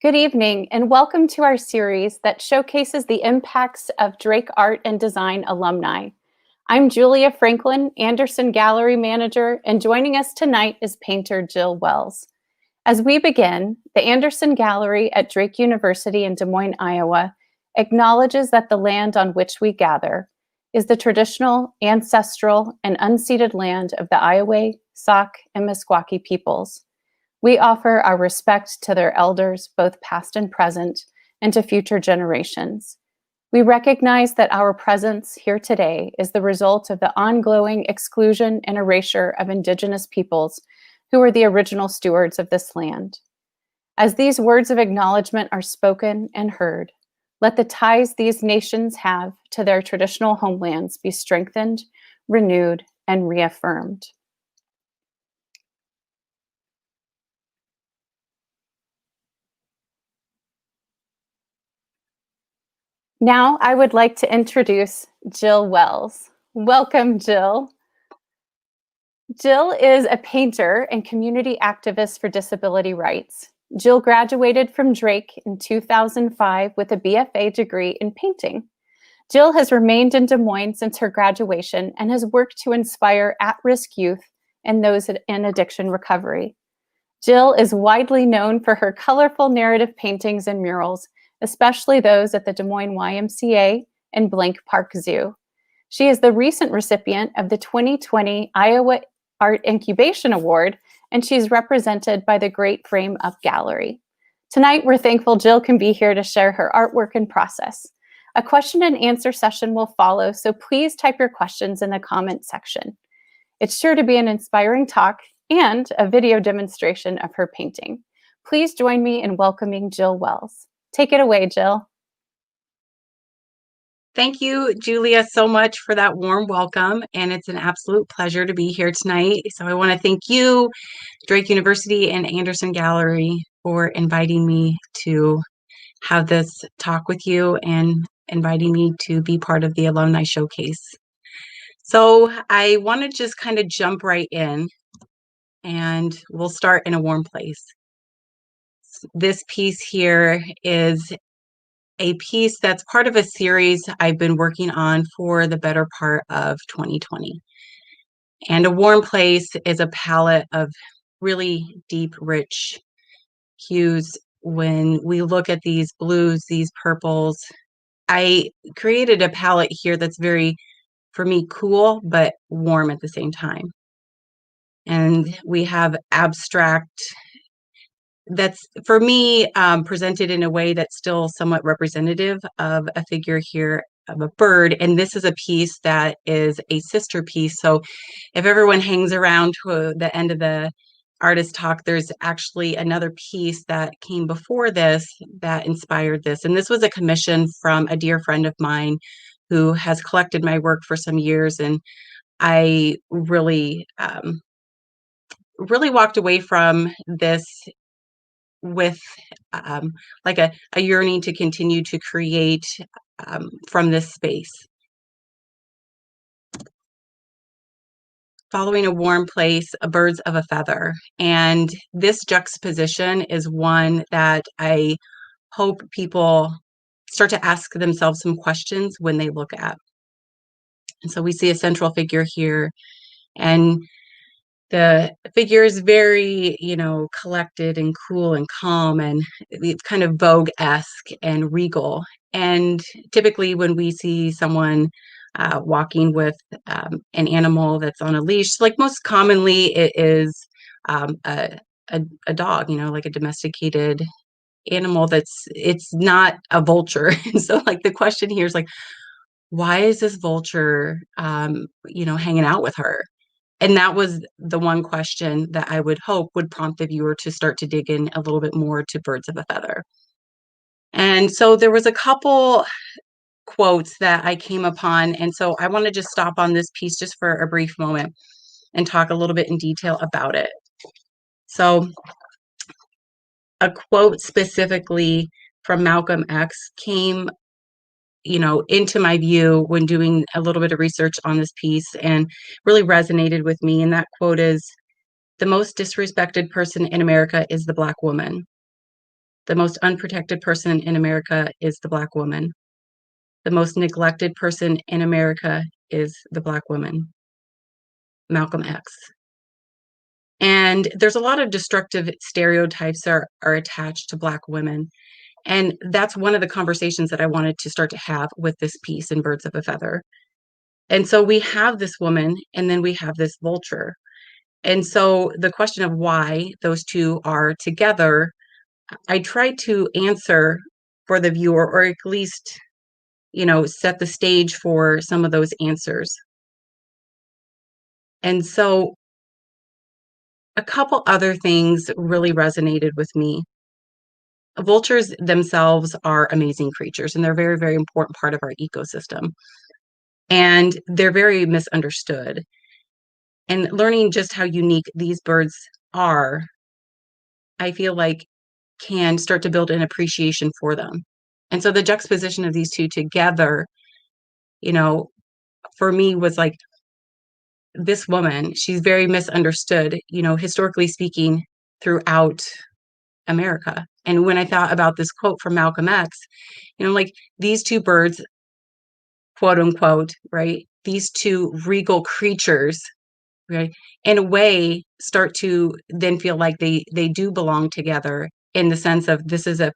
Good evening, and welcome to our series that showcases the impacts of Drake Art and Design alumni. I'm Julia Franklin, Anderson Gallery Manager, and joining us tonight is painter Jill Wells. As we begin, the Anderson Gallery at Drake University in Des Moines, Iowa, acknowledges that the land on which we gather is the traditional, ancestral, and unceded land of the Iowa, Sauk, and Meskwaki peoples. We offer our respect to their elders, both past and present, and to future generations. We recognize that our presence here today is the result of the ongoing exclusion and erasure of Indigenous peoples who were the original stewards of this land. As these words of acknowledgement are spoken and heard, let the ties these nations have to their traditional homelands be strengthened, renewed, and reaffirmed. Now I would like to introduce Jill Wells. Welcome, Jill. Jill is a painter and community activist for disability rights. Jill graduated from Drake in 2005 with a BFA degree in painting. Jill has remained in Des Moines since her graduation and has worked to inspire at-risk youth and those in addiction recovery. Jill is widely known for her colorful narrative paintings and murals, especially those at the Des Moines YMCA and Blank Park Zoo. She is the recent recipient of the 2020 Iowa Art Incubation Award, and she's represented by the Great Frame Up Gallery. Tonight, we're thankful Jill can be here to share her artwork and process. A question and answer session will follow, so please type your questions in the comment section. It's sure to be an inspiring talk and a video demonstration of her painting. Please join me in welcoming Jill Wells. Take it away, Jill. Thank you, Julia, so much for that warm welcome, and it's an absolute pleasure to be here tonight. So I want to thank you, Drake University and Anderson Gallery, for inviting me to have this talk with you and inviting me to be part of the Alumni Showcase. So I want to just kind of jump right in, and we'll start in a warm place. This piece here is a piece that's part of a series I've been working on for the better part of 2020. And a warm place is a palette of really deep, rich hues. When we look at these blues, these purples, I created a palette here that's very, for me, cool, but warm at the same time. And we have abstract that's, for me, presented in a way that's still somewhat representative of a figure here of a bird. And this is a piece that is a sister piece. So if everyone hangs around to the end of the artist talk, there's actually another piece that came before this that inspired this. And this was a commission from a dear friend of mine who has collected my work for some years. And I really walked away from this with like a yearning to continue to create from this space. Following a warm place, a birds of a feather. And this juxtaposition is one that I hope people start to ask themselves some questions when they look at. And so we see a central figure here, and the figure is very, collected and cool and calm, and it's kind of Vogue-esque and regal. And typically when we see someone walking with an animal that's on a leash, like most commonly it is a dog, like a domesticated animal it's not a vulture. And so like the question here is like, why is this vulture, hanging out with her? And that was the one question that I would hope would prompt the viewer to start to dig in a little bit more to birds of a feather. And so there was a couple quotes that I came upon. And so I want to just stop on this piece just for a brief moment and talk a little bit in detail about it. So a quote specifically from Malcolm X came into my view when doing a little bit of research on this piece and really resonated with me. And that quote is, "The most disrespected person in America is the Black woman." The most unprotected person in America is the Black woman. The most neglected person in America is the Black woman, Malcolm X. And there's a lot of destructive stereotypes that are attached to Black women. And that's one of the conversations that I wanted to start to have with this piece in Birds of a Feather. And so we have this woman, and then we have this vulture. And so the question of why those two are together, I tried to answer for the viewer, or at least, set the stage for some of those answers. And so a couple other things really resonated with me. Vultures themselves are amazing creatures, and they're a very, very important part of our ecosystem. And they're very misunderstood. And learning just how unique these birds are, I feel like can start to build an appreciation for them. And so the juxtaposition of these two together, you know, for me was like, this woman, she's very misunderstood, historically speaking, throughout America. And when I thought about this quote from Malcolm X, like these two birds, quote unquote, right? These two regal creatures, right? In a way, start to then feel like they do belong together in the sense of this is a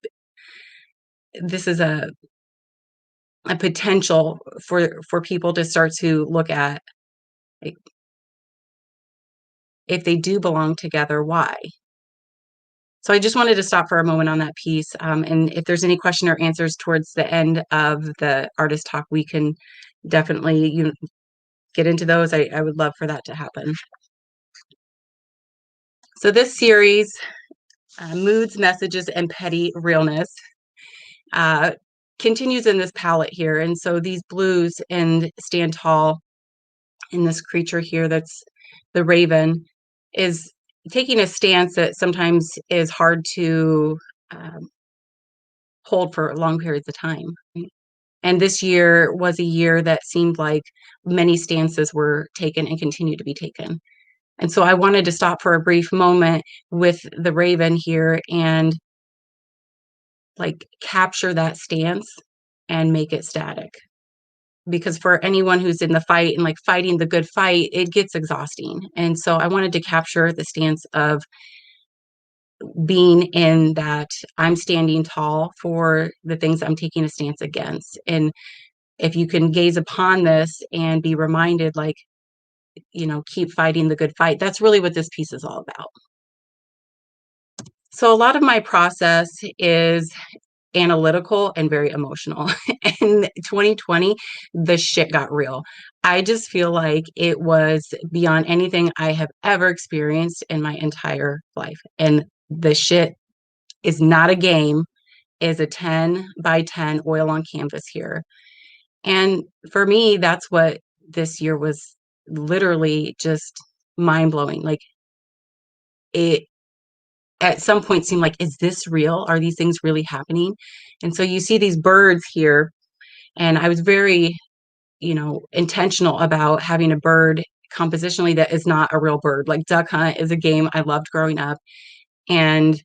potential for people to start to look at, like, if they do belong together, why? So I just wanted to stop for a moment on that piece. And if there's any question or answers towards the end of the artist talk, we can definitely get into those. I would love for that to happen. So this series, Moods, Messages, and Petty Realness, continues in this palette here. And so these blues and Stand Tall in this creature here that's the raven is taking a stance that sometimes is hard to hold for long periods of time. Right? And this year was a year that seemed like many stances were taken and continue to be taken. And so I wanted to stop for a brief moment with the raven here and like capture that stance and make it static. Because for anyone who's in the fight and like fighting the good fight, it gets exhausting. And so I wanted to capture the stance of being in that I'm standing tall for the things I'm taking a stance against. And if you can gaze upon this and be reminded, like, keep fighting the good fight, that's really what this piece is all about. So a lot of my process is analytical and very emotional. In 2020, the shit got real. I just feel like it was beyond anything I have ever experienced in my entire life. And the shit is not a game, is a 10 by 10 oil on canvas here. And for me, that's what this year was, literally just mind blowing. Like, it at some point seemed like, is this real? Are these things really happening? And so you see these birds here, and I was very, intentional about having a bird compositionally that is not a real bird. Like duck hunt is a game I loved growing up. And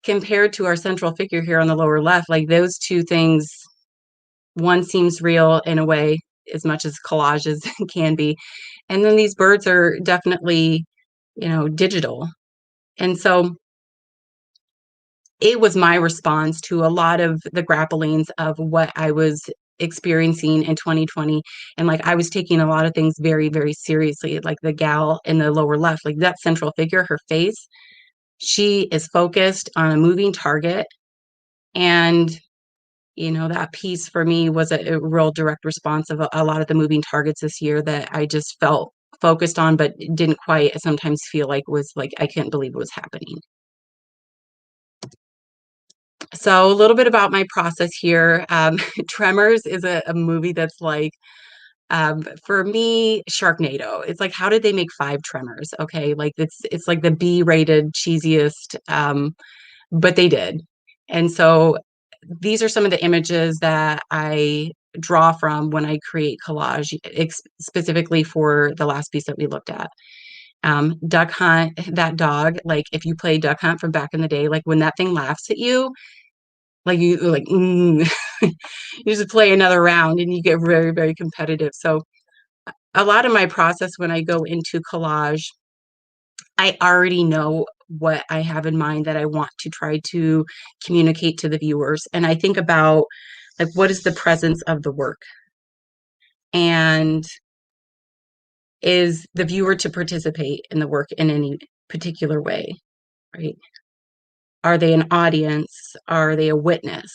compared to our central figure here on the lower left, like those two things, one seems real in a way, as much as collages can be. And then these birds are definitely, digital. And so it was my response to a lot of the grapplings of what I was experiencing in 2020. And like, I was taking a lot of things very, very seriously. Like the gal in the lower left, like that central figure, her face, she is focused on a moving target. And, that piece for me was a real direct response of a lot of the moving targets this year that I just felt focused on, but didn't quite sometimes feel like was like, I couldn't believe it was happening. So a little bit about my process here. Tremors is a movie that's like, for me, Sharknado. It's like, how did they make 5 Tremors? Okay, like it's like the B-rated cheesiest, but they did. And so these are some of the images that I draw from when I create collage, specifically for the last piece that we looked at. Duck Hunt, that dog, like if you play Duck Hunt from back in the day, like when that thing laughs at you, like you like, you just play another round and you get very, very competitive. So a lot of my process when I go into collage, I already know what I have in mind that I want to try to communicate to the viewers. And I think about like, what is the presence of the work? And is the viewer to participate in the work in any particular way, right? Are they an audience? Are they a witness?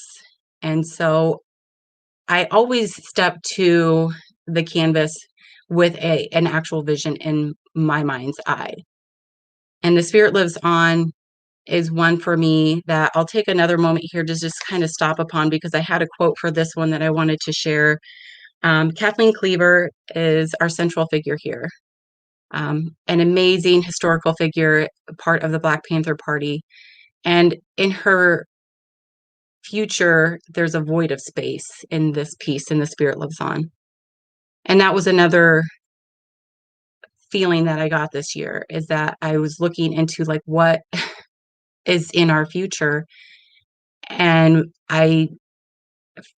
And so I always step to the canvas with an actual vision in my mind's eye. And The Spirit Lives On is one for me that I'll take another moment here to just kind of stop upon, because I had a quote for this one that I wanted to share. Kathleen Cleaver is our central figure here. An amazing historical figure, part of the Black Panther Party. And in her future, there's a void of space in this piece, and The Spirit Lives On. And that was another feeling that I got this year, is that I was looking into like what is in our future. And I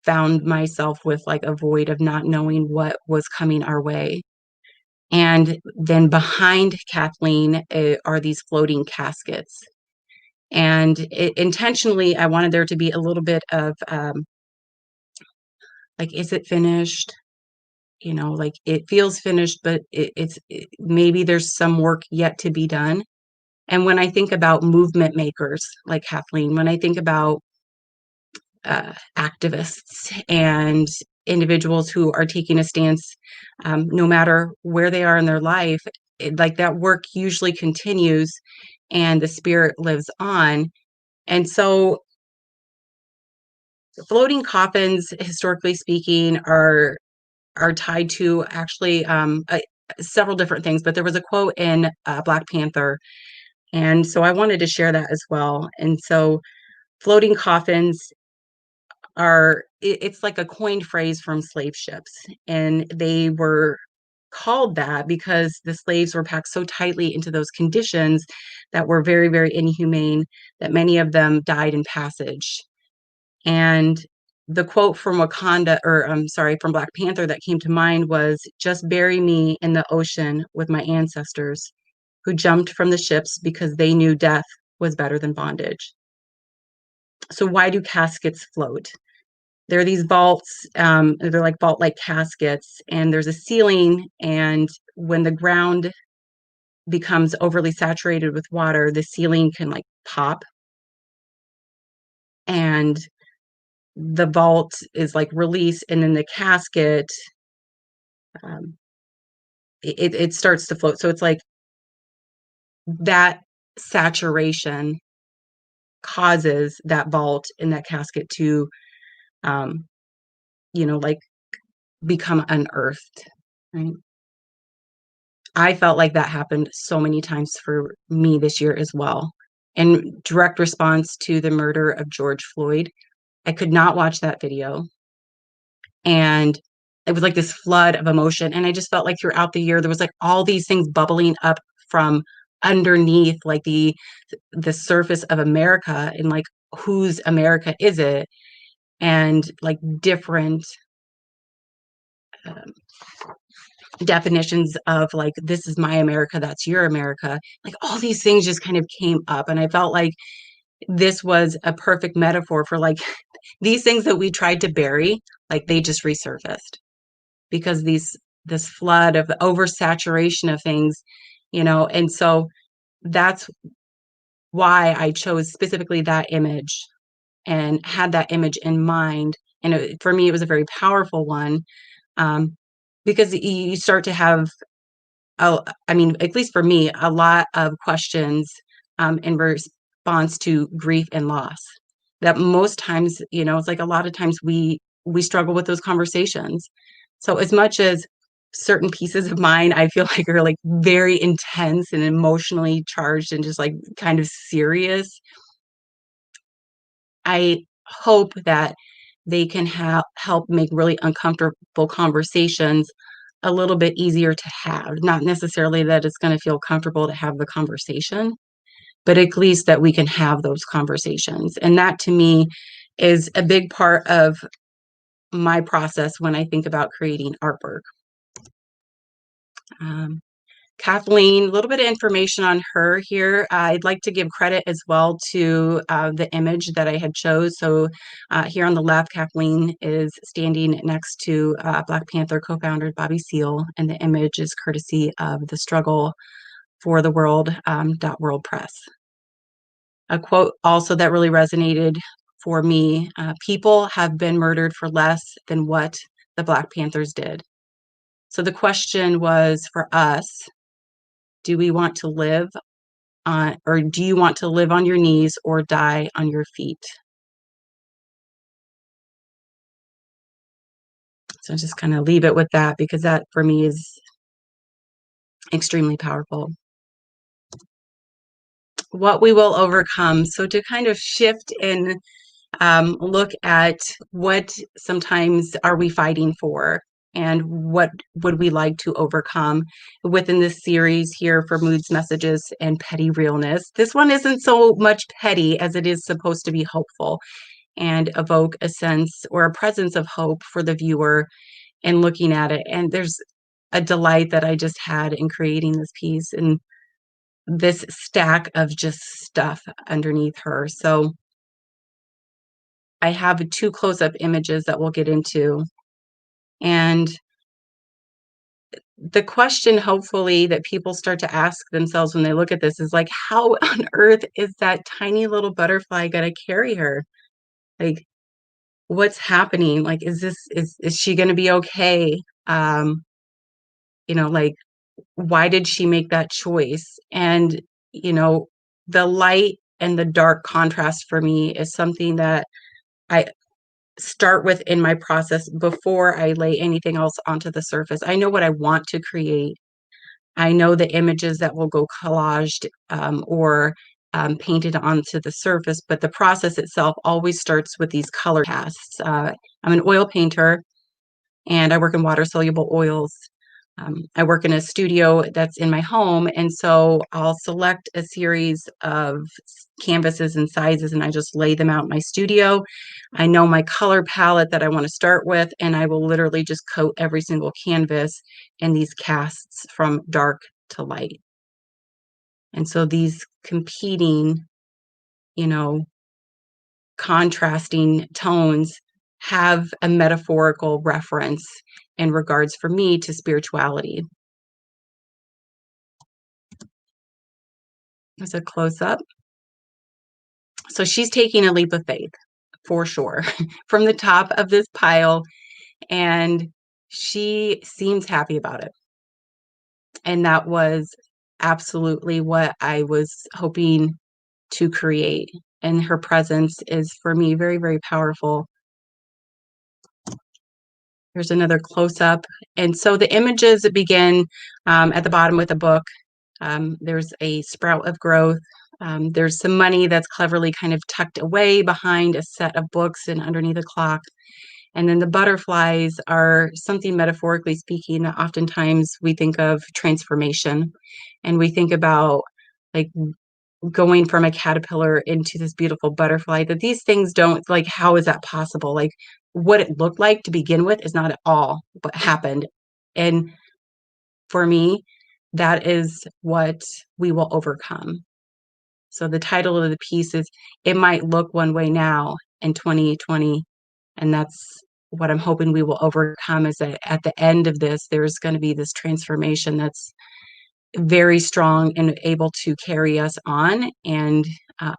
found myself with like a void of not knowing what was coming our way. And then behind Kathleen are these floating caskets. And intentionally, I wanted there to be a little bit of like, is it finished? You know, like it feels finished, but maybe there's some work yet to be done. And when I think about movement makers like Kathleen, when I think about activists and individuals who are taking a stance, no matter where they are in their life, like that work usually continues and the spirit lives on. And so floating coffins, historically speaking, are tied to actually several different things, but there was a quote in Black Panther, and so I wanted to share that as well. And so floating coffins it's like a coined phrase from slave ships, and they were called that because the slaves were packed so tightly into those conditions that were very, very inhumane, that many of them died in passage. And the quote from Wakanda, or I'm sorry, from Black Panther that came to mind was, "Just bury me in the ocean with my ancestors who jumped from the ships because they knew death was better than bondage." So why do caskets float? There are these vaults, they're like vault-like caskets, and there's a ceiling, and when the ground becomes overly saturated with water, the ceiling can like pop, and the vault is like released, and then the casket, um, it starts to float. So it's like that saturation causes that vault and that casket to, um, like become unearthed, right? I felt like that happened so many times for me this year as well. In direct response to the murder of George Floyd, I could not watch that video. And it was like this flood of emotion. And I just felt like throughout the year, there was like all these things bubbling up from underneath, like the surface of America, and like, whose America is it? And like different um, definitions of like, this is my America, that's your America. Like all these things just kind of came up. And I felt like this was a perfect metaphor for like these things that we tried to bury, like they just resurfaced because this flood of oversaturation of things, and so that's why I chose specifically that image and had that image in mind. And for me, it was a very powerful one, because you start to have, I mean, at least for me, a lot of questions in response to grief and loss. That most times, it's like a lot of times we struggle with those conversations. So as much as certain pieces of mine, I feel like are like very intense and emotionally charged and just like kind of serious, I hope that they can help make really uncomfortable conversations a little bit easier to have. Not necessarily that it's going to feel comfortable to have the conversation, but at least that we can have those conversations. And that to me is a big part of my process when I think about creating artwork. Kathleen, a little bit of information on her here. I'd like to give credit as well to the image that I had chose. So here on the left, Kathleen is standing next to Black Panther co-founder Bobby Seale, and the image is courtesy of the Struggle for the World World Press. A quote also that really resonated for me, people have been murdered for less than what the Black Panthers did. So the question was for us, do we want to live on, or do you want to live on your knees or die on your feet? So just kind of leave it with that, because that for me is extremely powerful. What we will overcome. So to kind of shift and look at what sometimes are we fighting for, and what would we like to overcome within this series here for Moods, Messages, and Petty Realness. This one isn't so much petty as it is supposed to be hopeful and evoke a sense or a presence of hope for the viewer in looking at it. And there's a delight that I just had in creating this piece and this stack of just stuff underneath her. So I have 2 close-up images that we'll get into. And the question, hopefully, that people start to ask themselves when they look at this is like, how on earth is that tiny little butterfly going to carry her? Like, what's happening? Like, is she going to be okay? Like, why did she make that choice? And, the light and the dark contrast for me is something that I start with in my process before I lay anything else onto the surface. I know what I want to create. I know the images that will go collaged or painted onto the surface, but the process itself always starts with these color casts. I'm an oil painter, and I work in water-soluble oils. I work in a studio that's in my home, and so I'll select a series of canvases and sizes, and I just lay them out in my studio. I know my color palette that I want to start with, and I will literally just coat every single canvas in these casts from dark to light. And so these competing, contrasting tones have a metaphorical reference in regards for me to spirituality. There's a close-up. So she's taking a leap of faith, for sure, from the top of this pile, and she seems happy about it. And that was absolutely what I was hoping to create. And her presence is, for me, very, very powerful. Here's another close-up. And so the images begin at the bottom with a book. There's a sprout of growth. There's some money that's cleverly kind of tucked away behind a set of books and underneath a clock. And then the butterflies are something, metaphorically speaking, that oftentimes we think of transformation. And we think about like going from a caterpillar into this beautiful butterfly, that these things don't, like, how is that possible? Like, what it looked like to begin with is not at all what happened. And for me, that is what we will overcome. So the title of the piece is, It Might Look One Way Now in 2020. And that's what I'm hoping we will overcome, is that at the end of this, there's going to be this transformation that's very strong and able to carry us on, and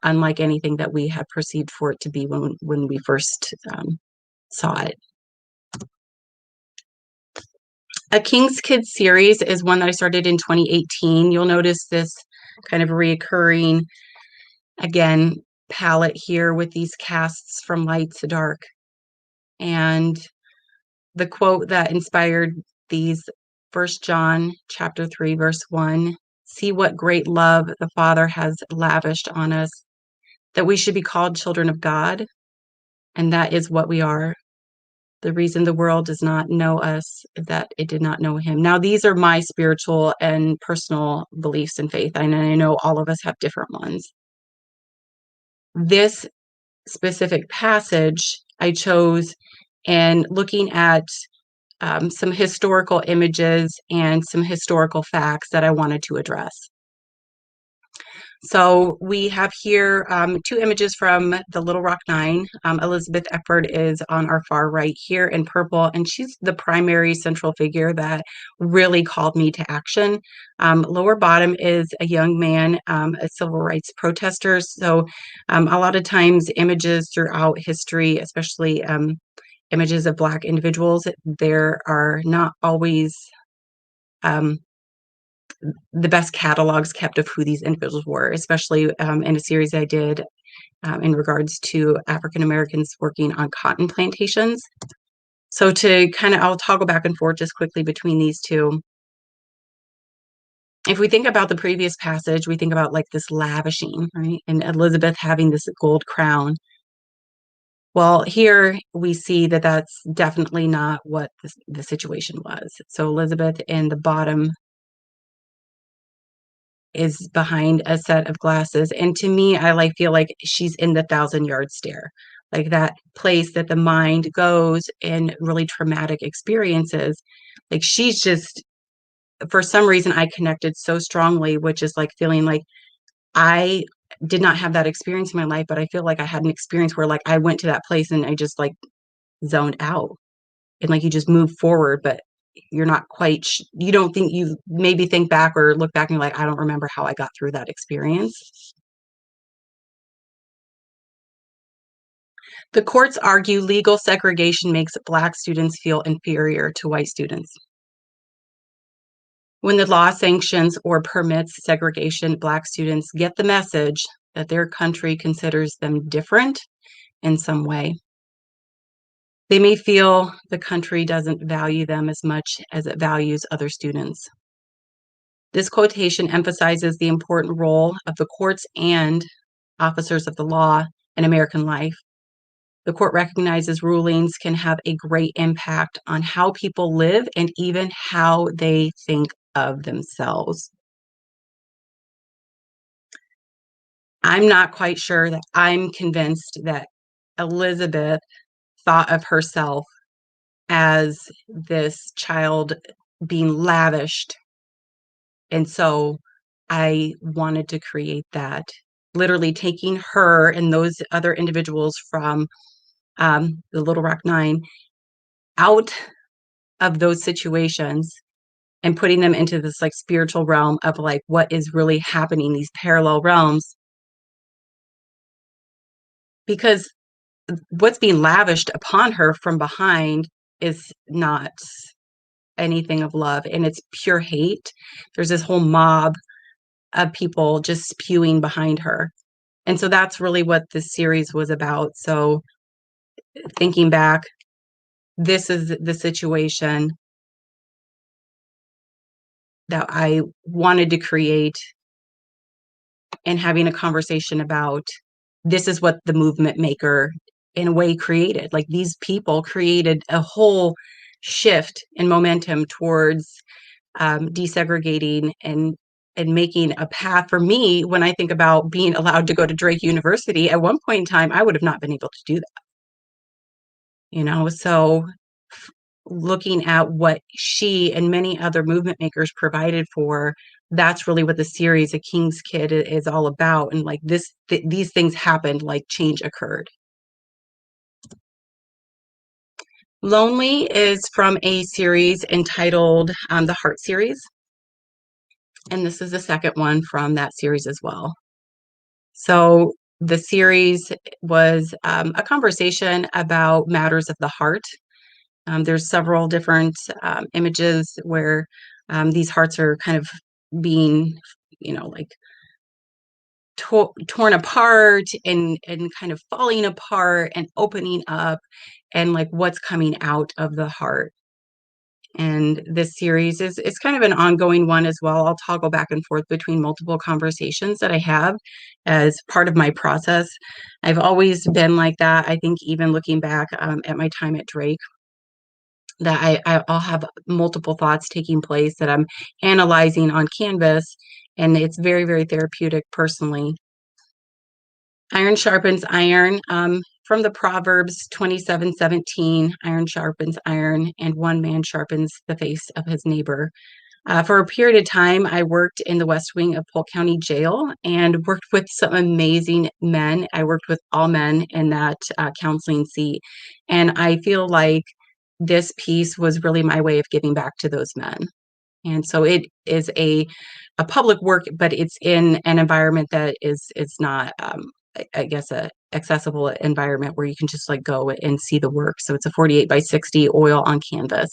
unlike anything that we had perceived for it to be when we first saw it. A King's Kids series is one that I started in 2018. You'll notice this kind of reoccurring, again, palette here with these casts from light to dark. And the quote that inspired these, 1 John chapter 3, verse 1, see what great love the Father has lavished on us, that we should be called children of God, and that is what we are. The reason the world does not know us is that it did not know him. Now, these are my spiritual and personal beliefs and faith, and I know all of us have different ones. This specific passage I chose and looking at some historical images and some historical facts that I wanted to address. So we have here two images from the Little Rock Nine. Elizabeth Eckford is on our far right here in purple, and she's the primary central figure that really called me to action. Lower bottom is a young man, a civil rights protester. So a lot of times images throughout history, especially images of Black individuals, there are not always the best catalogs kept of who these individuals were, especially in a series I did in regards to African Americans working on cotton plantations. So to kind of, I'll toggle back and forth just quickly between these two. If we think about the previous passage, we think about like this lavishing, right? And Elizabeth having this gold crown. Well, here we see that that's definitely not what the situation was. So Elizabeth in the bottom is behind a set of glasses. And to me, I feel like she's in the 1,000-yard stare, like that place that the mind goes in really traumatic experiences. Like she's just, for some reason, I connected so strongly, which is like feeling like I did not have that experience in my life, but I feel like I had an experience where like I went to that place and I just like zoned out and like you just move forward, but you're not quite, you don't think, you maybe think back or look back and you're like, I don't remember how I got through that experience. The courts argue legal segregation makes Black students feel inferior to white students. When the law sanctions or permits segregation, Black students get the message that their country considers them different in some way. They may feel the country doesn't value them as much as it values other students. This quotation emphasizes the important role of the courts and officers of the law in American life. The court recognizes rulings can have a great impact on how people live and even how they think of themselves. I'm not quite sure that I'm convinced that Elizabeth thought of herself as this child being lavished. And so I wanted to create that, literally taking her and those other individuals from the Little Rock Nine out of those situations and putting them into this like spiritual realm of like what is really happening, these parallel realms. Because what's being lavished upon her from behind is not anything of love, and it's pure hate. There's this whole mob of people just spewing behind her. And so that's really what this series was about. So thinking back, this is the situation that I wanted to create, and having a conversation about this is what the movement maker in a way created. Like these people created a whole shift in momentum towards desegregating and making a path for me. When I think about being allowed to go to Drake University, at one point in time, I would have not been able to do that. So looking at what she and many other movement makers provided for, that's really what the series A King's Kid is all about. And like these things happened, like change occurred. Lonely is from a series entitled the Heart series. And this is the second one from that series as well. So the series was a conversation about matters of the heart. There's several different images where these hearts are kind of being, like torn apart and kind of falling apart and opening up, and like what's coming out of the heart. And this series is kind of an ongoing one as well. I'll toggle back and forth between multiple conversations that I have as part of my process. I've always been like that. I think even looking back at my time at Drake, that I'll have multiple thoughts taking place that I'm analyzing on canvas, and it's very, very therapeutic personally. Iron sharpens iron. From the Proverbs 27:17, iron sharpens iron, and one man sharpens the face of his neighbor. For a period of time, I worked in the West Wing of Polk County Jail and worked with some amazing men. I worked with all men in that counseling seat. And I feel like this piece was really my way of giving back to those men. And so it is a public work, but it's in an environment that is not, I guess, a accessible environment where you can just like go and see the work. So it's a 48 by 60 oil on canvas.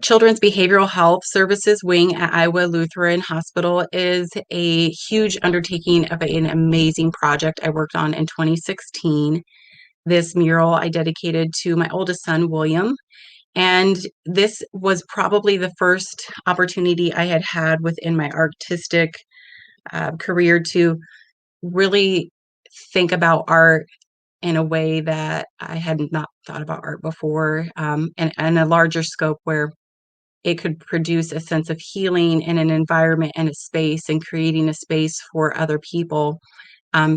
Children's Behavioral Health Services Wing at Iowa Lutheran Hospital is a huge undertaking of an amazing project I worked on in 2016. This mural I dedicated to my oldest son, William. And this was probably the first opportunity I had had within my artistic career to really think about art in a way that I had not thought about art before, and a larger scope where it could produce a sense of healing in an environment and a space, and creating a space for other people,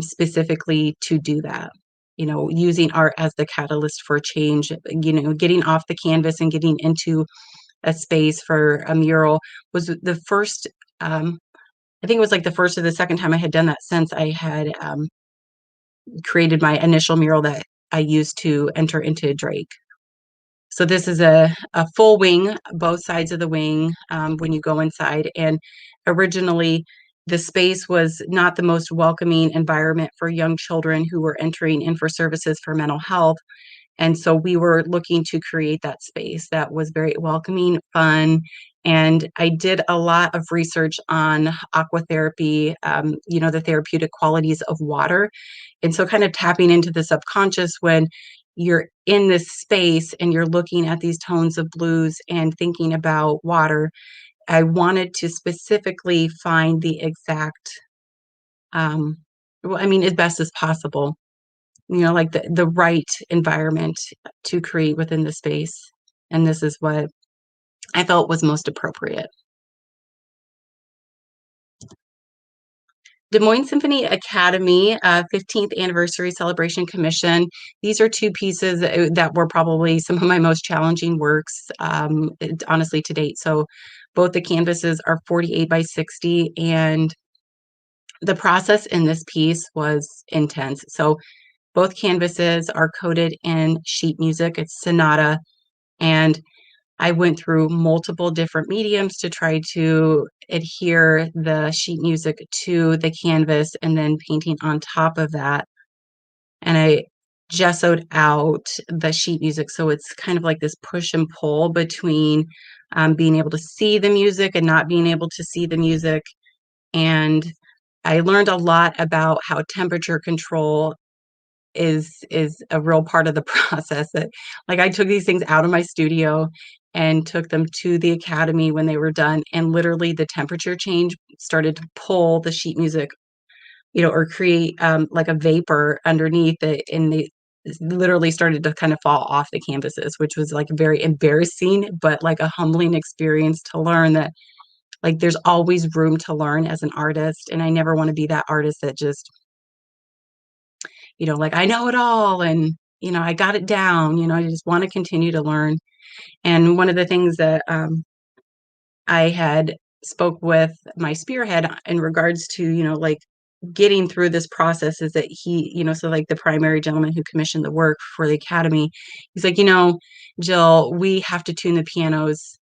specifically to do that. Using art as the catalyst for change, getting off the canvas and getting into a space for a mural was the first, I think it was like the first or the second time I had done that since I had created my initial mural that I used to enter into Drake. So this is a full wing, both sides of the wing, when you go inside. And originally, the space was not the most welcoming environment for young children who were entering in for services for mental health. And so we were looking to create that space that was very welcoming, fun. And I did a lot of research on aquatherapy, the therapeutic qualities of water. And so kind of tapping into the subconscious when you're in this space and you're looking at these tones of blues and thinking about water, I wanted to specifically find the exact, as best as possible, like the right environment to create within the space. And this is what I felt was most appropriate. Des Moines Symphony Academy, 15th Anniversary Celebration Commission. These are two pieces that were probably some of my most challenging works, honestly, to date. So both the canvases are 48 by 60, and the process in this piece was intense. So both canvases are coded in sheet music. It's sonata, and I went through multiple different mediums to try to adhere the sheet music to the canvas and then painting on top of that. And I gessoed out the sheet music. So it's kind of like this push and pull between being able to see the music and not being able to see the music. And I learned a lot about how temperature control is a real part of the process. That, like, I took these things out of my studio and took them to the academy when they were done, and literally the temperature change started to pull the sheet music, or create like a vapor underneath it, and they literally started to kind of fall off the canvases, which was like very embarrassing, but like a humbling experience to learn that, like, there's always room to learn as an artist. And I never want to be that artist that just, like, I know it all, and I got it down. I just want to continue to learn. And one of the things that I had spoke with my spearhead in regards to, like, getting through this process is that he, so like the primary gentleman who commissioned the work for the academy, he's like, Jill, we have to tune the pianos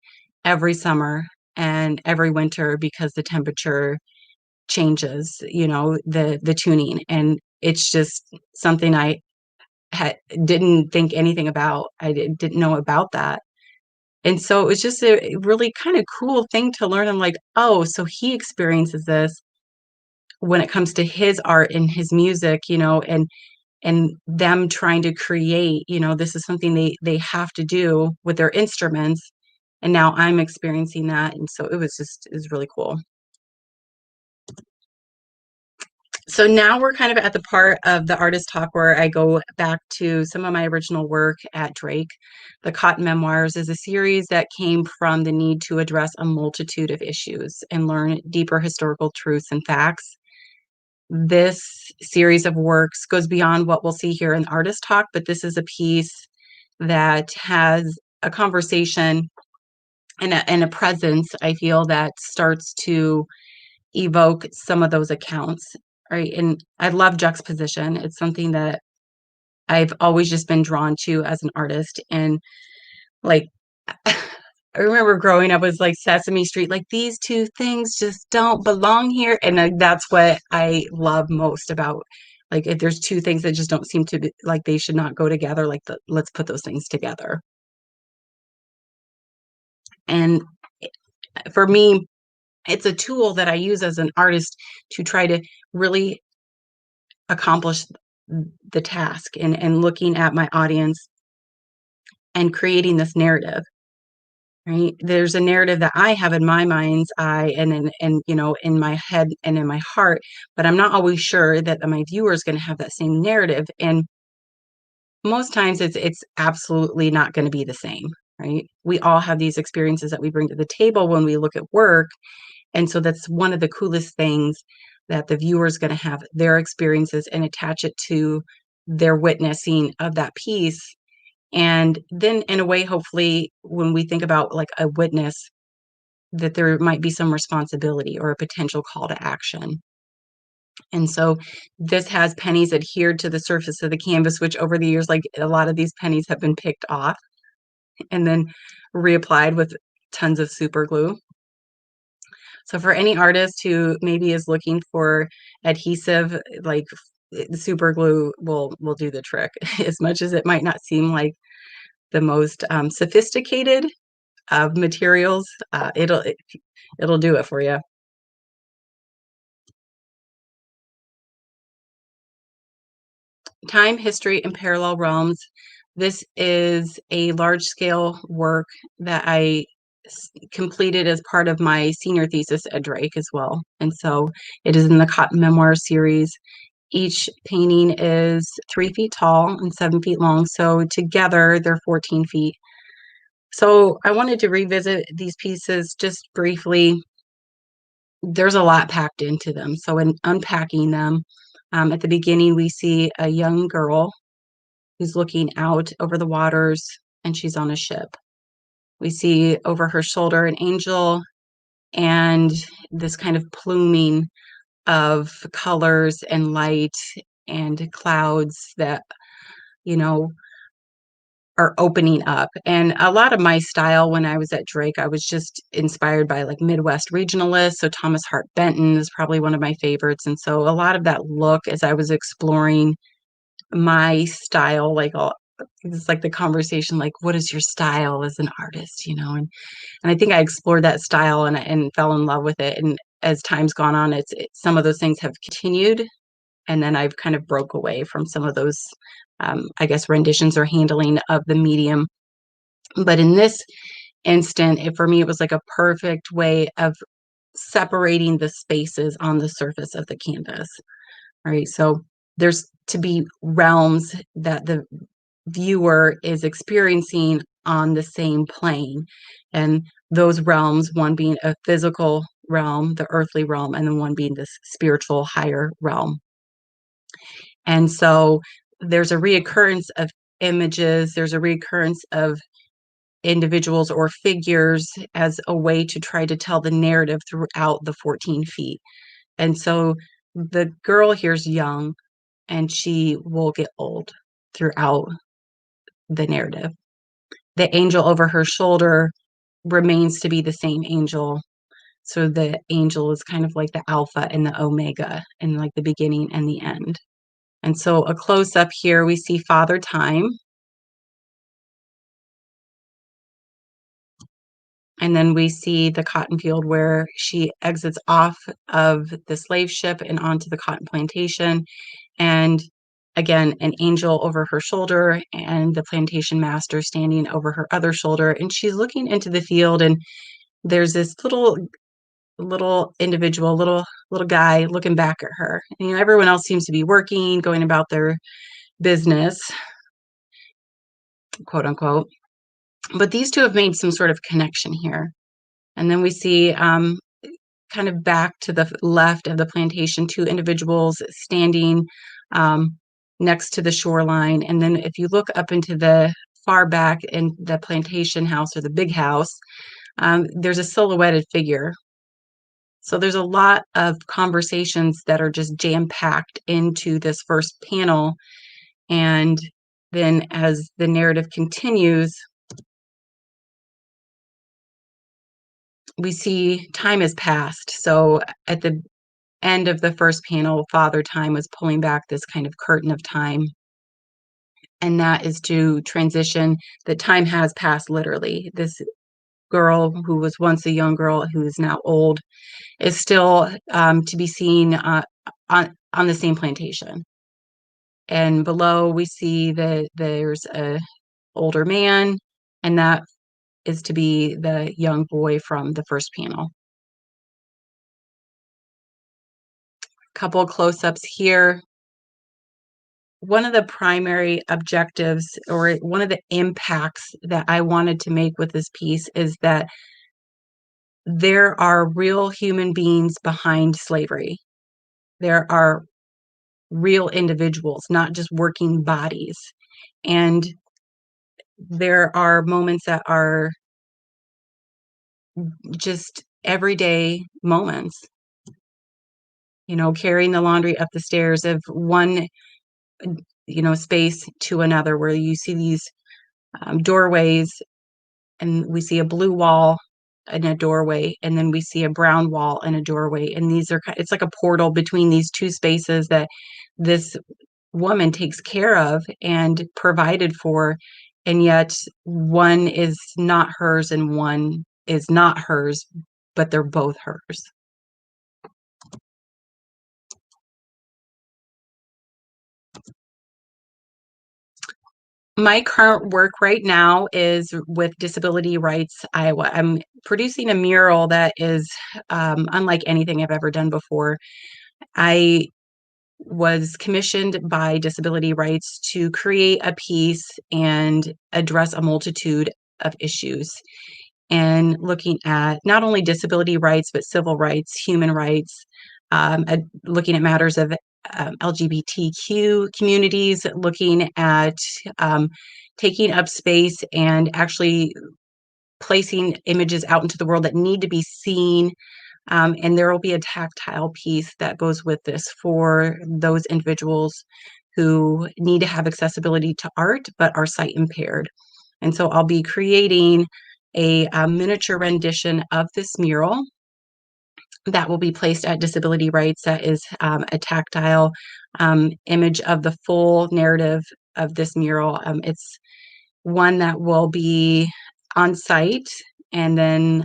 every summer and every winter because the temperature changes, the tuning. And it's just something I didn't think anything about. I didn't know about that. And so it was just a really kind of cool thing to learn. I'm like, oh, so he experiences this when it comes to his art and his music, and them trying to create, this is something they have to do with their instruments. And now I'm experiencing that. And so it was really cool. So now we're kind of at the part of the artist talk where I go back to some of my original work at Drake. The Cotton Memoirs is a series that came from the need to address a multitude of issues and learn deeper historical truths and facts. This series of works goes beyond what we'll see here in artist talk, but this is a piece that has a conversation and a presence, I feel, that starts to evoke some of those accounts, right? And I love juxtaposition. It's something that I've always just been drawn to as an artist. And like, I remember growing up was like Sesame Street, like these two things just don't belong here. And that's what I love most about, like, if there's two things that just don't seem to be like they should not go together, like let's put those things together. And for me, it's a tool that I use as an artist to try to really accomplish the task and looking at my audience and creating this narrative, right? There's a narrative that I have in my mind's eye and in my head and in my heart, but I'm not always sure that my viewer is going to have that same narrative. And most times it's absolutely not going to be the same, right? We all have these experiences that we bring to the table when we look at work. And so that's one of the coolest things, that the viewer is going to have their experiences and attach it to their witnessing of that piece. And then in a way, hopefully, when we think about like a witness, that there might be some responsibility or a potential call to action. And so this has pennies adhered to the surface of the canvas, which over the years, like a lot of these pennies have been picked off and then reapplied with tons of super glue. So for any artist who maybe is looking for adhesive, like the super glue will do the trick. As much as it might not seem like the most sophisticated of materials, it'll do it for you. Time, History, and Parallel Realms. This is a large-scale work that I completed as part of my senior thesis at Drake as well. And so it is in the Cotton Memoir series. Each painting is 3 feet tall and 7 feet long. So together they're 14 feet. So I wanted to revisit these pieces just briefly. There's a lot packed into them. So in unpacking them, at the beginning, we see a young girl who's looking out over the waters, and she's on a ship. We see over her shoulder an angel and this kind of pluming of colors and light and clouds that, you know, are opening up. And a lot of my style when I was at Drake, I was just inspired by like Midwest regionalists. So Thomas Hart Benton is probably one of my favorites. And so a lot of that look as I was exploring my style, like all it's like the conversation, like, what is your style as an artist, And I think I explored that style and fell in love with it. And as time's gone on, some of those things have continued, and then I've kind of broke away from some of those, I guess, renditions or handling of the medium. But in this instant, for me, it was like a perfect way of separating the spaces on the surface of the canvas, right? So there's to be realms that the viewer is experiencing on the same plane. And those realms, one being a physical realm, the earthly realm, and then one being this spiritual higher realm. And so there's a reoccurrence of images, there's a reoccurrence of individuals or figures as a way to try to tell the narrative throughout the 14 feet. And so the girl here's young and she will get old throughout the narrative. The angel over her shoulder remains to be the same angel. So the angel is kind of like the alpha and the omega, and like the beginning and the end. And so a close up here, we see Father Time. And then we see the cotton field where she exits off of the slave ship and onto the cotton plantation. And again, an angel over her shoulder and the plantation master standing over her other shoulder. And she's looking into the field, and there's this little individual, little little guy looking back at her. And, you know, everyone else seems to be working, going about their business, quote unquote. But these two have made some sort of connection here. And then we see kind of back to the left of the plantation, two individuals standing next to the shoreline. And then if you look up into the far back in the plantation house or the big house, there's a silhouetted figure. So there's a lot of conversations that are just jam-packed into this first panel. And then as the narrative continues, we see time has passed. So at the end of the first panel, Father Time was pulling back this kind of curtain of time. And that is to transition that time has passed literally. This girl who was once a young girl who is now old is still to be seen on the same plantation. And below we see that there's a older man, and that is to be the young boy from the first panel. Couple close-ups here. One of the primary objectives or one of the impacts that I wanted to make with this piece is that there are real human beings behind slavery. There are real individuals, not just working bodies. And there are moments that are just everyday moments, you know, carrying the laundry up the stairs of one, you know, space to another, where you see these doorways, and we see a blue wall and a doorway, and then we see a brown wall and a doorway. And these are, it's like a portal between these two spaces that this woman takes care of and provided for. And yet one is not hers and one is not hers, but they're both hers. My current work right now is with Disability Rights Iowa. I'm producing a mural that is unlike anything I've ever done before. I was commissioned by Disability Rights to create a piece and address a multitude of issues, and looking at not only disability rights, but civil rights, human rights, looking at matters of LGBTQ communities, looking at taking up space and actually placing images out into the world that need to be seen. And there will be a tactile piece that goes with this for those individuals who need to have accessibility to art but are sight impaired. And so I'll be creating a miniature rendition of this mural that will be placed at Disability Rights. That is a tactile image of the full narrative of this mural. It's one that will be on site, and then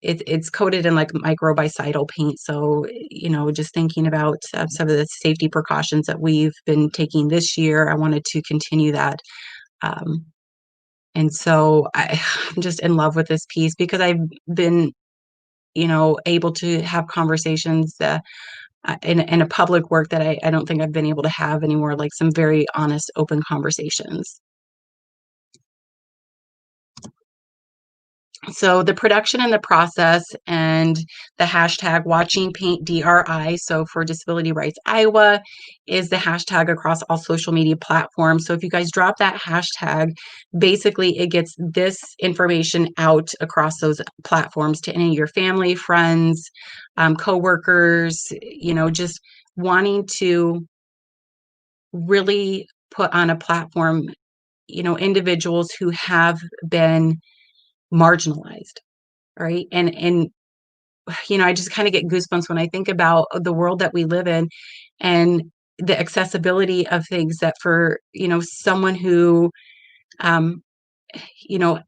it's coated in like microbicidal paint. So, you know, just thinking about some of the safety precautions that we've been taking this year, I wanted to continue that. And so I'm just in love with this piece because I've been, you know, able to have conversations in a public work that I don't think I've been able to have anymore, like some very honest, open conversations. So the production and the process and the hashtag watching paint DRI. So for Disability Rights Iowa is the hashtag across all social media platforms. So if you guys drop that hashtag, basically it gets this information out across those platforms to any of your family, friends, coworkers, you know, just wanting to really put on a platform, you know, individuals who have been marginalized. Right. And, you know, I just kind of get goosebumps when I think about the world that we live in and the accessibility of things that for, you know, someone who, um, you know,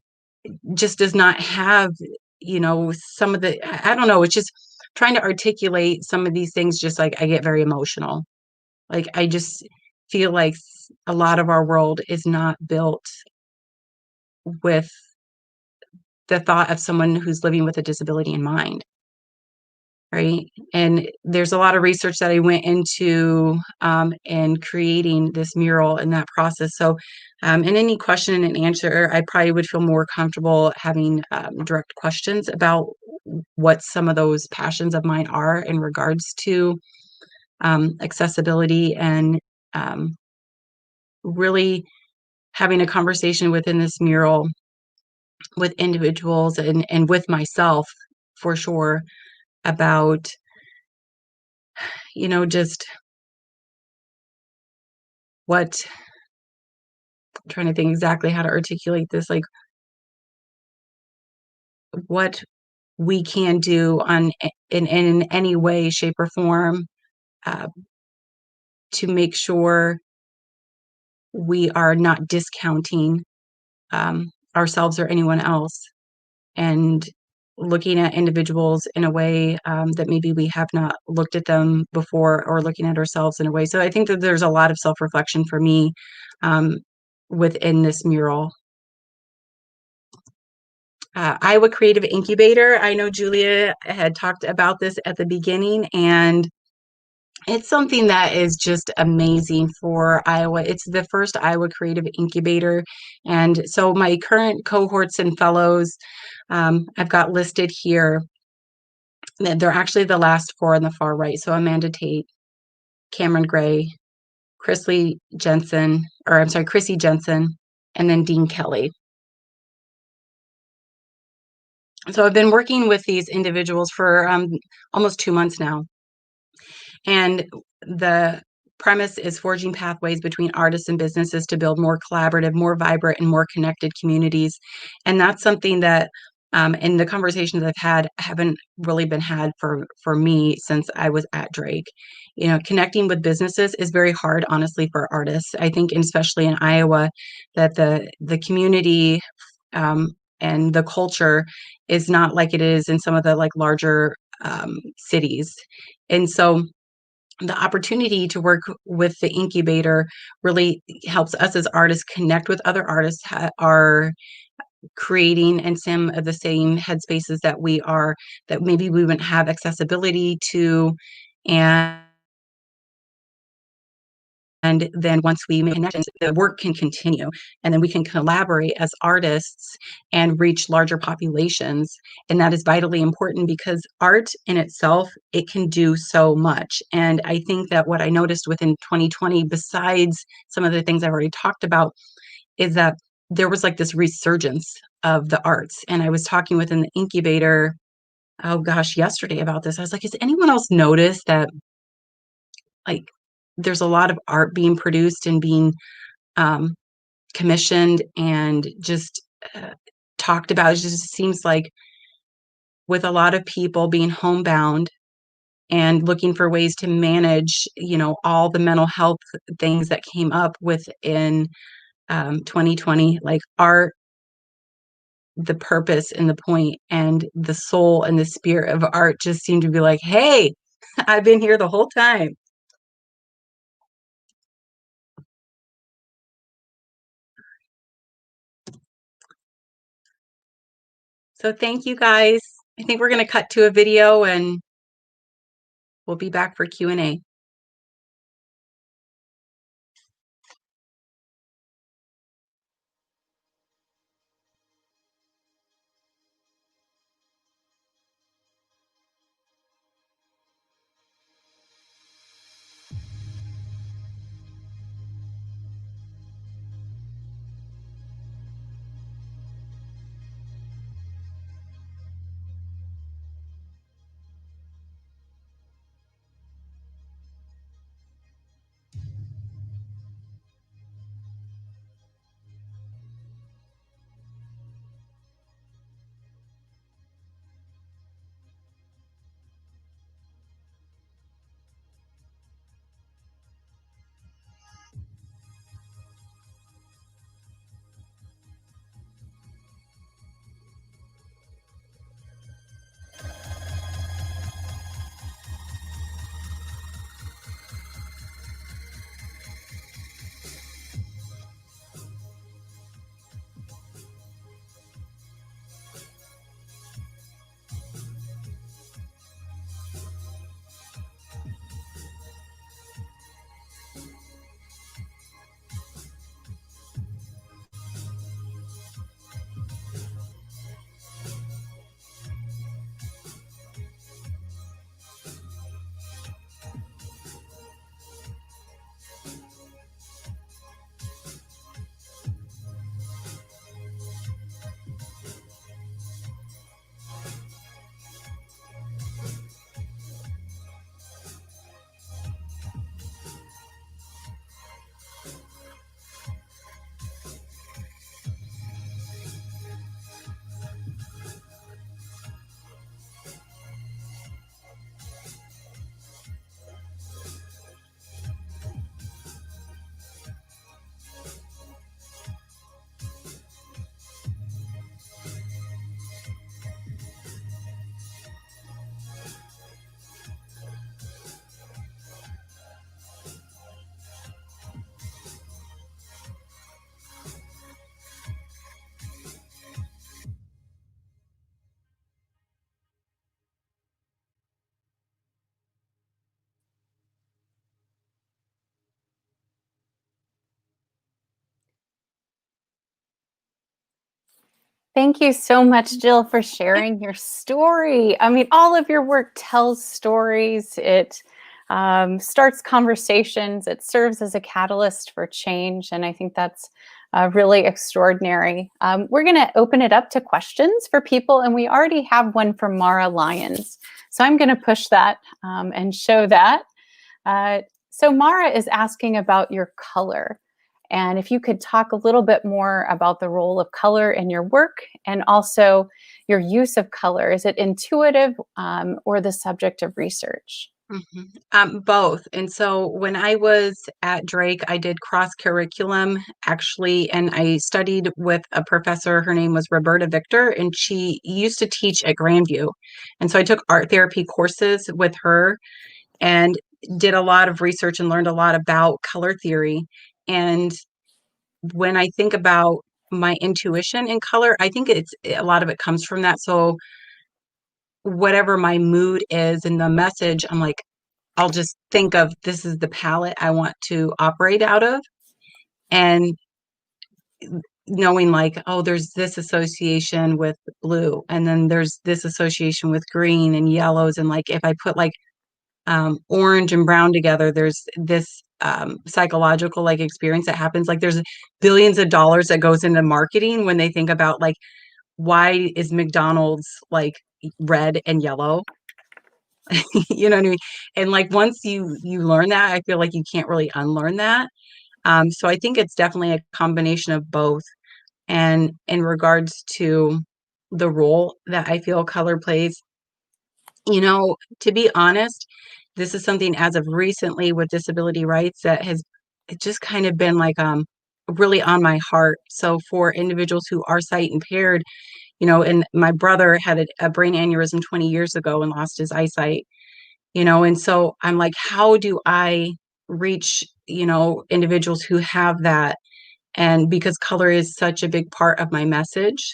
just does not have, you know, some of the, I don't know, it's just trying to articulate some of these things. Just like I get very emotional. Like I just feel like a lot of our world is not built with the thought of someone who's living with a disability in mind. right? And there's a lot of research that I went into in creating this mural and that process. So, in any question and answer, I probably would feel more comfortable having direct questions about what some of those passions of mine are in regards to accessibility and really having a conversation within this mural with individuals and with myself for sure about, just what I'm trying to think exactly how to articulate this, like what we can do in any way, shape, or form uh, to make sure we are not discounting ourselves or anyone else, and looking at individuals in a way that maybe we have not looked at them before, or looking at ourselves in a way. So I think that there's a lot of self-reflection for me um, within this mural. Iowa Creative Incubator. I know Julia had talked about this at the beginning, and it's something that is just amazing for Iowa. It's the first Iowa Creative Incubator. And so my current cohorts and fellows, I've got listed here. They're actually the last four on the far right. So Amanda Tate, Cameron Gray, Chrissy Jensen, and then Dean Kelly. So I've been working with these individuals for almost 2 months now. And the premise is forging pathways between artists and businesses to build more collaborative, more vibrant, and more connected communities. And that's something that in the conversations I've had haven't really been had for me since I was at Drake. Connecting with businesses is very hard, honestly, for artists. I think, and especially in Iowa, that the community and the culture is not like it is in some of the like larger cities. And so the opportunity to work with the incubator really helps us as artists connect with other artists are creating in some of the same headspaces that we are, that maybe we wouldn't have accessibility to. And then once we make connections, the work can continue, and then we can collaborate as artists and reach larger populations. And that is vitally important, because art in itself, it can do so much. And I think that what I noticed within 2020, besides some of the things I've already talked about, is that there was like this resurgence of the arts. And I was talking within the incubator, oh gosh, yesterday about this. I was like, has anyone else noticed that, like, there's a lot of art being produced and being um, commissioned and just talked about? It just seems like, with a lot of people being homebound and looking for ways to manage, all the mental health things that came up within 2020, like art, the purpose and the point and the soul and the spirit of art just seemed to be like, hey, I've been here the whole time. So thank you guys. I think we're going to cut to a video and we'll be back for Q&A. Thank you so much, Jill, for sharing your story. I mean, all of your work tells stories. It starts conversations. It serves as a catalyst for change. And I think that's really extraordinary. We're going to open it up to questions for people. And we already have one from Mara Lyons. So I'm going to push that and show that. So Mara is asking about your color. And if you could talk a little bit more about the role of color in your work and also your use of color. Is it intuitive or the subject of research? Both. And so when I was at Drake, I did cross curriculum actually, and I studied with a professor. Her name was Roberta Victor, and she used to teach at Grandview. And so I took art therapy courses with her and did a lot of research and learned a lot about color theory. And when I think about my intuition in color, I think it's a lot of it comes from that. So whatever my mood is and the message, I'm like, I'll just think of this is the palette I want to operate out of. And knowing like, oh, there's this association with blue, and then there's this association with green and yellows. And like if I put like orange and brown together, there's this psychological like experience that happens. Like there's billions of dollars that goes into marketing when they think about like, why is McDonald's like red and yellow? You know what I mean? And like once you learn that, I feel like you can't really unlearn that. So I think it's definitely a combination of both. And in regards to the role that I feel color plays, to be honest, this is something as of recently with disability rights that has it just kind of been like really on my heart. So for individuals who are sight impaired, and my brother had a brain aneurysm 20 years ago and lost his eyesight, and so I'm like, how do I reach, individuals who have that? And because color is such a big part of my message.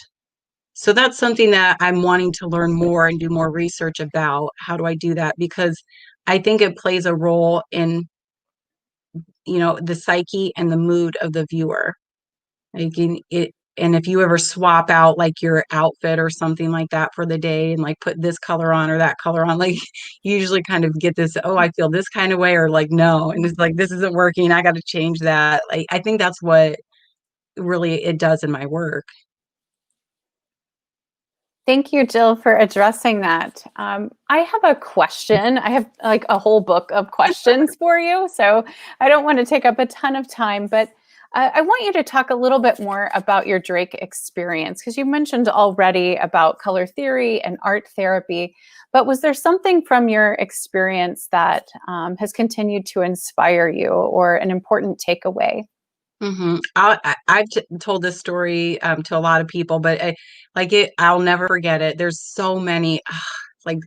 So that's something that I'm wanting to learn more and do more research about. How do I do that? Because I think it plays a role in, the psyche and the mood of the viewer. Like and if you ever swap out like your outfit or something like that for the day and like put this color on or that color on, like you usually kind of get this, oh, I feel this kind of way, or like, no. And it's like, this isn't working. I got to change that. Like, I think that's what really it does in my work. Thank you, Jill, for addressing that. I have a question. I have like a whole book of questions for you, so I don't want to take up a ton of time, but I want you to talk a little bit more about your Drake experience, because you mentioned already about color theory and art therapy, but was there something from your experience that has continued to inspire you or an important takeaway? I've told this story to a lot of people, but I'll never forget it. There's so many, like,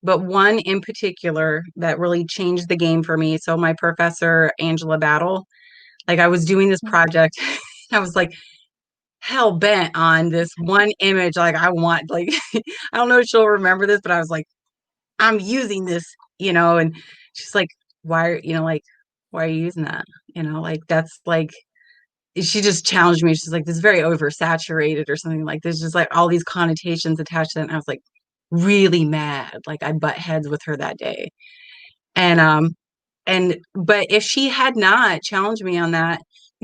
but one in particular that really changed the game for me. So my professor, Angela Battle, like I was doing this project, I was like hell bent on this one image. Like I want, like, I don't know if she'll remember this, but I was like, I'm using this, and she's like, why are you using that? Like that's like she just challenged me. She's like, this is very oversaturated or something like there's just like all these connotations attached to it. And I was like really mad. Like I butt heads with her that day. And but if she had not challenged me on that,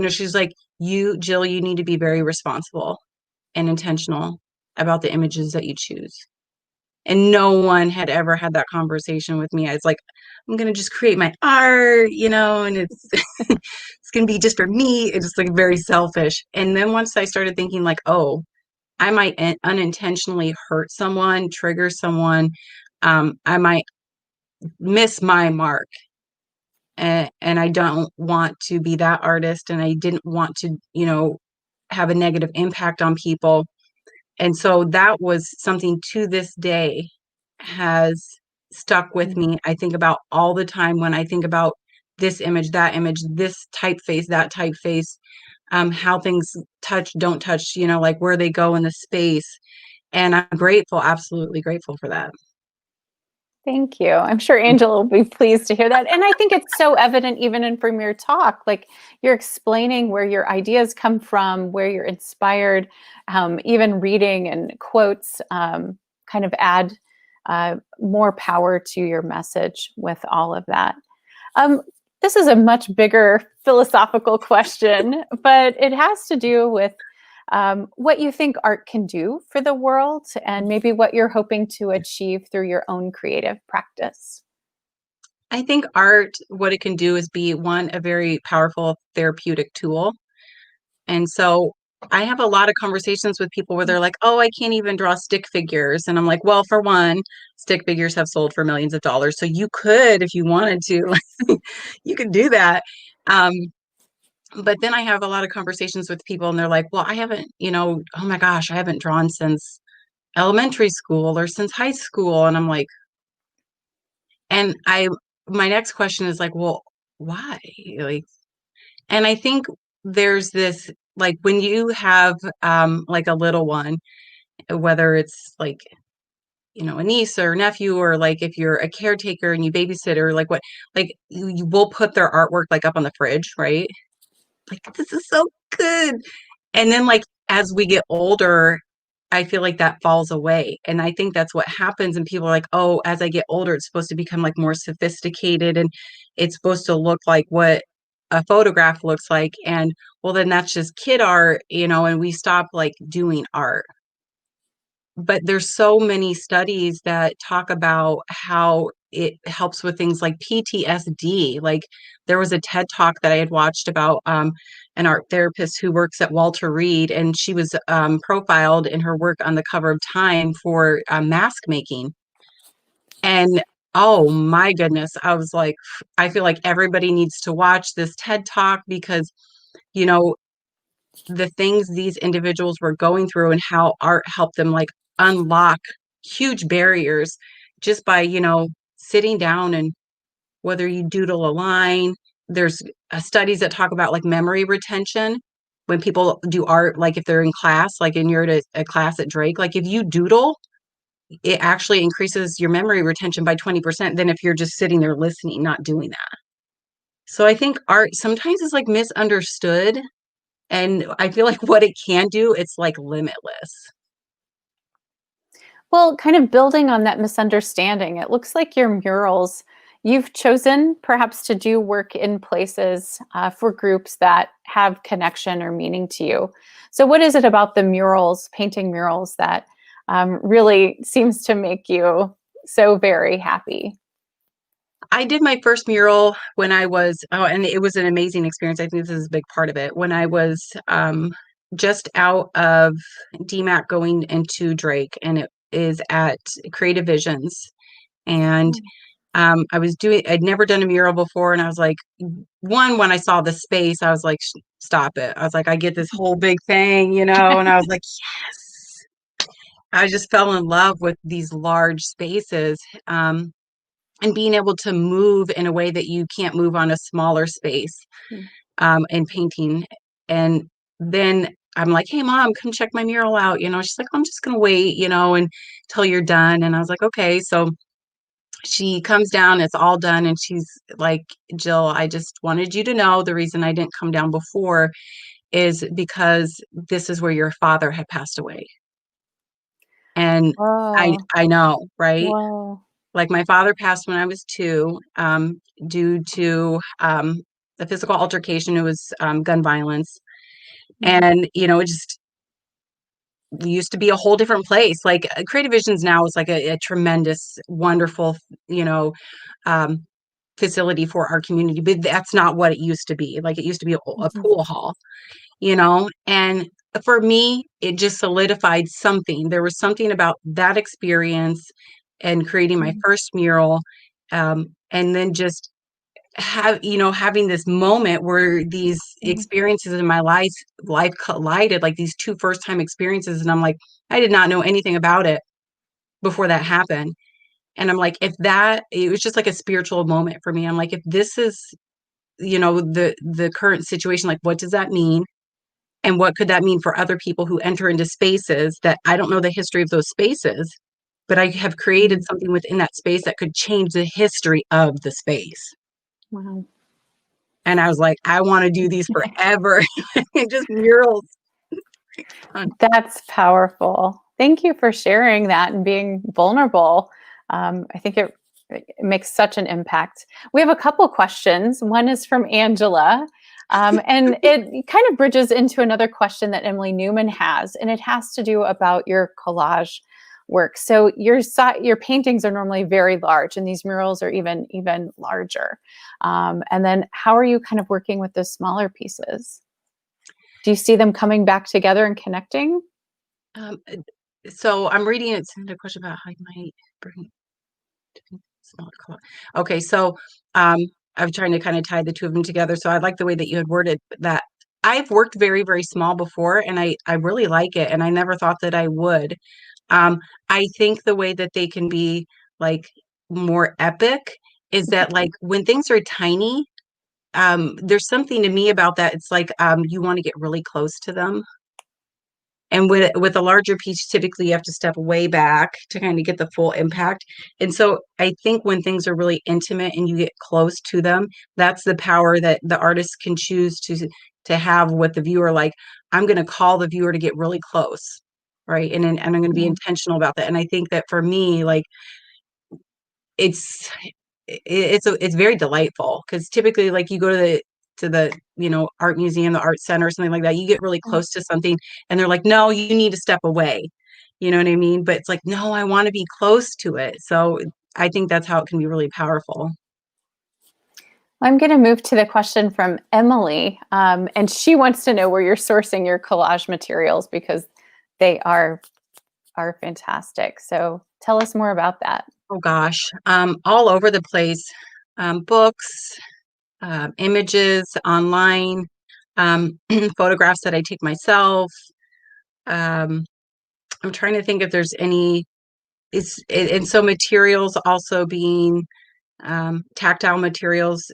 she's like, Jill, you need to be very responsible and intentional about the images that you choose. And no one had ever had that conversation with me. I was like, I'm gonna just create my art, and it's it's gonna be just for me. It's just like very selfish. And then once I started thinking like, oh, I might unintentionally hurt someone, trigger someone, I might miss my mark. And I don't want to be that artist, and I didn't want to, have a negative impact on people. And so that was something to this day has stuck with me. I think about all the time when I think about this image, that image, this typeface, that typeface, how things touch, don't touch, like where they go in the space. And I'm grateful, absolutely grateful for that. Thank you. I'm sure Angela will be pleased to hear that. And I think it's so evident even from your talk, like you're explaining where your ideas come from, where you're inspired, even reading and quotes kind of add more power to your message with all of that. Um, this is a much bigger philosophical question, but it has to do with what you think art can do for the world and maybe what you're hoping to achieve through your own creative practice. I think art, what it can do is be one, a very powerful therapeutic tool. And so I have a lot of conversations with people where they're like, oh, I can't even draw stick figures. And I'm like, well, for one, stick figures have sold for millions of dollars. So you could, if you wanted to, you could do that. Um, but then I have a lot of conversations with people and they're like, well, I haven't, oh my gosh, I haven't drawn since elementary school or since high school. And I'm like, and my next question is like, well, why? Like, and I think there's this, like when you have like a little one, whether it's like, a niece or nephew, or like if you're a caretaker and you babysit or like what, like you will put their artwork like up on the fridge, right? Like, this is so good. And then like as we get older, I feel like that falls away. And I think that's what happens. And people are like, oh, as I get older, it's supposed to become like more sophisticated and it's supposed to look like what a photograph looks like. And well, then that's just kid art, and we stop like doing art. But there's so many studies that talk about how it helps with things like PTSD. Like there was a TED talk that I had watched about an art therapist who works at Walter Reed, and she was profiled in her work on the cover of Time for mask making. And oh my goodness, I was like, I feel like everybody needs to watch this TED talk because, you know, the things these individuals were going through and how art helped them like unlock huge barriers just by, sitting down and whether you doodle a line, there's studies that talk about like memory retention when people do art, like if they're in class, like in a class at Drake, like if you doodle, it actually increases your memory retention by 20% than if you're just sitting there listening, not doing that. So I think art sometimes is like misunderstood. And I feel like what it can do, it's like limitless. Well, kind of building on that misunderstanding, it looks like your murals, you've chosen perhaps to do work in places for groups that have connection or meaning to you. So, what is it about the murals, painting murals, that really seems to make you so very happy? I did my first mural when I was, oh, and it was an amazing experience. I think this is a big part of it. When I was just out of DMAC going into Drake, and it is at Creative Visions. And I'd never done a mural before. And I was like, when I saw the space, I was like, stop it. I was like, I get this whole big thing, and I was like, yes. I just fell in love with these large spaces. And being able to move in a way that you can't move on a smaller space Mm. in painting. And then I'm like, hey, mom, come check my mural out. She's like, I'm just going to wait, until you're done. And I was like, okay. So she comes down, it's all done. And she's like, Jill, I just wanted you to know the reason I didn't come down before is because this is where your father had passed away. And I, Oh, I know, right? whoa. Like my father passed when I was 2, due to a physical altercation. It was gun violence, Mhm. and it just used to be a whole different place. Like Creative Visions now is like a tremendous, wonderful, you know, um, facility for our community. But that's not what it used to be. Like it used to be a Mhm. pool hall, and for me, it just solidified something. There was something about that experience and creating my Mhm. first mural, and then just having this moment where these Mhm. experiences in my life collided, like these two first time experiences, and I'm like, I did not know anything about it before that happened. And I'm like, if that it was just like a spiritual moment for me. I'm like, if this is the current situation, like what does that mean? And what could that mean for other people who enter into spaces that I don't know the history of those spaces? but I have created something within that space that could change the history of the space. Wow. And I was like, I want to do these forever. Just murals. That's powerful. Thank you for sharing that and being vulnerable. I think it makes such an impact. We have a couple questions. One is from Angela, and it kind of bridges into another question that Emily Newman has, and it has to do about your collage work. So your paintings are normally very large, and these murals are even larger. And then how are you kind of working with those smaller pieces? Do you see them coming back together and connecting? Um, so I'm reading it. A question about how you might bring smaller color. Okay, so I'm trying to kind of tie the two of them together. So I like the way that you had worded that. I've worked very, very small before, and I really like it, and I never thought that I would. I think the way that they can be like more epic is that like when things are tiny, there's something to me about that. It's like you want to get really close to them. And with a larger piece, typically you have to step way back to kind of get the full impact. And so I think when things are really intimate and you get close to them, that's the power that the artist can choose to have with the viewer. Like, I'm going to call the viewer to get really close, right? And I'm going to be Yeah. intentional about that. And I think that for me, like, it's it's very delightful because typically like you go to the art museum, the art center, or something like that, you get really close to something and they're like, no, you need to step away, you know what I mean? But it's like, no, I want to be close to it. So I think that's how it can be really powerful. I'm going to move to the question from Emily, and she wants to know where you're sourcing your collage materials because they are fantastic. So tell us more about that. Oh gosh, all over the place. Books, images online, photographs that I take myself. um, I'm trying to think if there's any. And so materials also being tactile materials,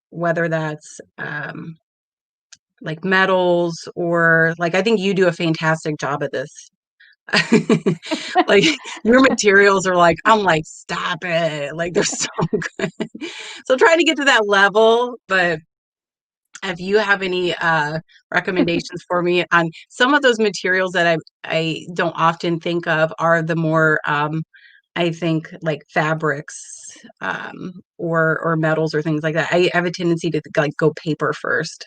whether that's like metals or like, I think you do a fantastic job at this. Like your materials are like, I'm like, stop it. Like they're so good. So trying to get to that level, but if you have any recommendations for me on some of those materials that I don't often think of are the more I think like fabrics or metals or things like that. I have a tendency to like go paper first.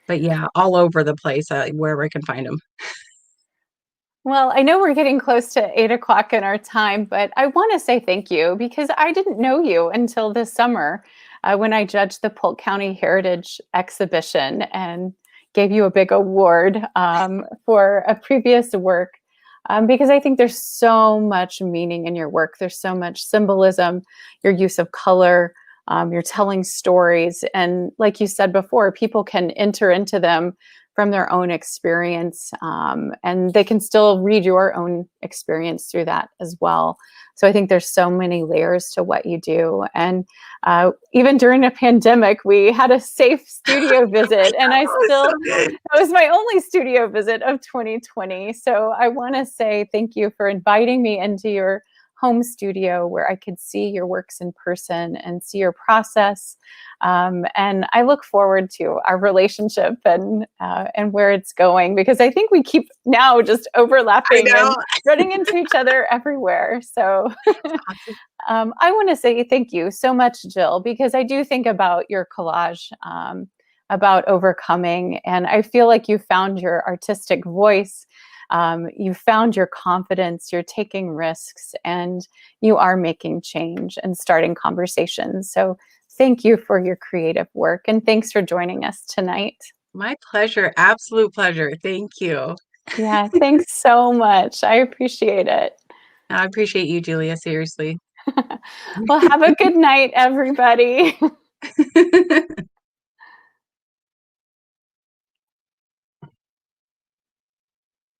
But yeah, all over the place wherever I can find them. Well, I know we're getting close to 8 o'clock in our time, but I want to say thank you because I didn't know you until this summer when I judged the Polk County Heritage Exhibition and gave you a big award for a previous work. Because I think there's so much meaning in your work. There's so much symbolism, your use of color, you're telling stories. And like you said before, people can enter into them from their own experience, and they can still read your own experience through that as well. So I think there's so many layers to what you do. And even during a pandemic, we had a safe studio visit, and I Oh, it's so still, good. that was my only studio visit of 2020. So I want to say thank you for inviting me into your home studio where I could see your works in person and see your process. And I look forward to our relationship and where it's going because I think we keep now just I overlapping know. and running into each other everywhere. So Awesome. I want to say thank you so much, Jill, because I do think about your collage, about overcoming, and I feel like you found your artistic voice. You found your confidence, you're taking risks, and you are making change and starting conversations. So thank you for your creative work, and thanks for joining us tonight. My pleasure. Absolute pleasure. Thank you. Yeah, thanks so much. I appreciate it. I appreciate you, Julia. Seriously. Well, have a good night, everybody.